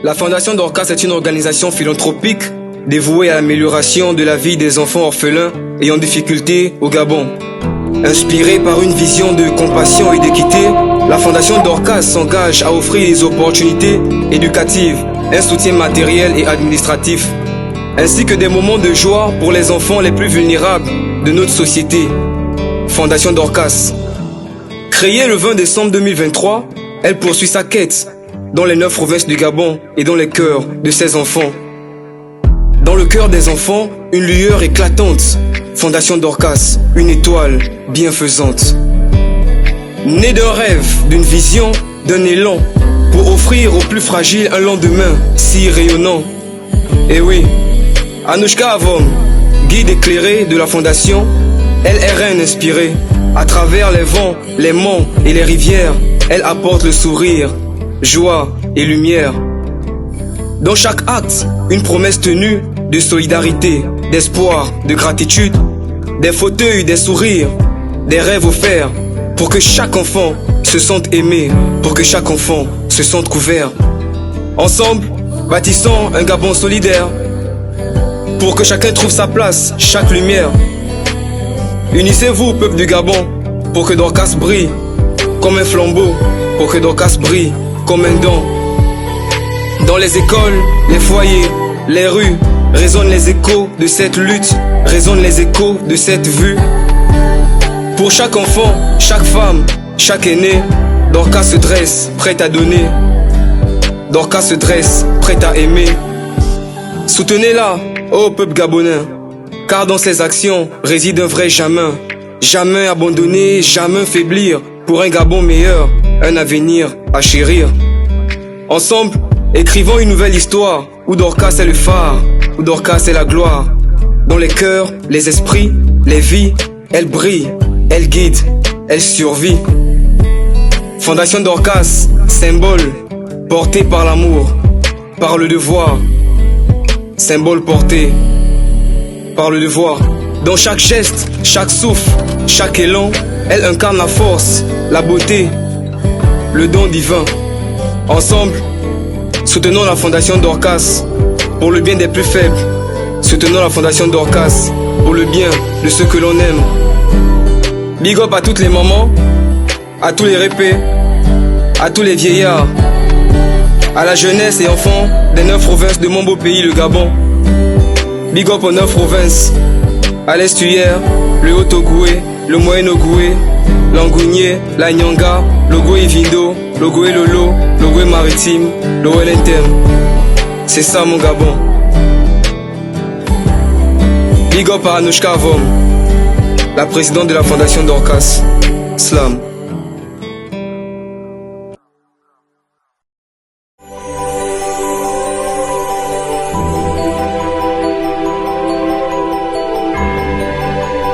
La Fondation Dorcas est une organisation philanthropique dévouée à l'amélioration de la vie des enfants orphelins et en difficulté au Gabon. Inspirée par une vision de compassion et d'équité, la Fondation Dorcas s'engage à offrir des opportunités éducatives, un soutien matériel et administratif, ainsi que des moments de joie pour les enfants les plus vulnérables de notre société. Fondation Dorcas. Créée le 20 décembre 2023, elle poursuit sa quête dans les 9 provinces du Gabon et dans les cœurs de ses enfants. Dans le cœur des enfants, une lueur éclatante. Fondation Dorcas, une étoile bienfaisante. Née d'un rêve, d'une vision, d'un élan, pour offrir aux plus fragiles un lendemain si rayonnant. Et oui, Anouchka Avom, guide éclairé de la Fondation, elle est reine inspirée. À travers les vents, les monts et les rivières, elle apporte le sourire, joie et lumière. Dans chaque acte, une promesse tenue de solidarité, d'espoir, de gratitude, des fauteuils, des sourires, des rêves offerts pour que chaque enfant se sente aimé, pour que chaque enfant se sente couvert. Ensemble, bâtissons un Gabon solidaire pour que chacun trouve sa place, chaque lumière. Unissez-vous, peuple du Gabon, pour que Dorcas brille comme un flambeau, pour que Dorcas brille comme un don. Dans les écoles, les foyers, les rues, résonnent les échos de cette lutte, résonnent les échos de cette vue. Pour chaque enfant, chaque femme, chaque aîné, Dorcas se dresse, prête à donner. Dorcas se dresse, prête à aimer. Soutenez-la, ô peuple gabonais, car dans ses actions réside un vrai jamais. Jamais abandonner, jamais faiblir, pour un Gabon meilleur, un avenir à chérir. Ensemble, écrivons une nouvelle histoire, où Dorcas est le phare, où Dorcas est la gloire. Dans les cœurs, les esprits, les vies, elle brille, elle guide, elle survit. Fondation Dorcas, symbole, porté par l'amour, par le devoir. Symbole porté par le devoir. Dans chaque geste, chaque souffle, chaque élan, elle incarne la force, la beauté, le don divin. Ensemble, soutenons la Fondation Dorcas pour le bien des plus faibles. Soutenons la Fondation Dorcas pour le bien de ceux que l'on aime. Big up à toutes les mamans, à tous les répés, à tous les vieillards, à la jeunesse et enfants des 9 provinces de mon beau pays, le Gabon. Big up aux 9 provinces, à l'estuaire, le Haut-Ogoué, le Moyen-Ogoué, l'Angounié, la Nyanga, l'Ogoué Vindo, l'Ogoué Lolo, l'Ogoué Maritime, l'Owelentem. C'est ça mon Gabon. Big up à Anouchka Avom, la présidente de la Fondation Dorcas. Slam.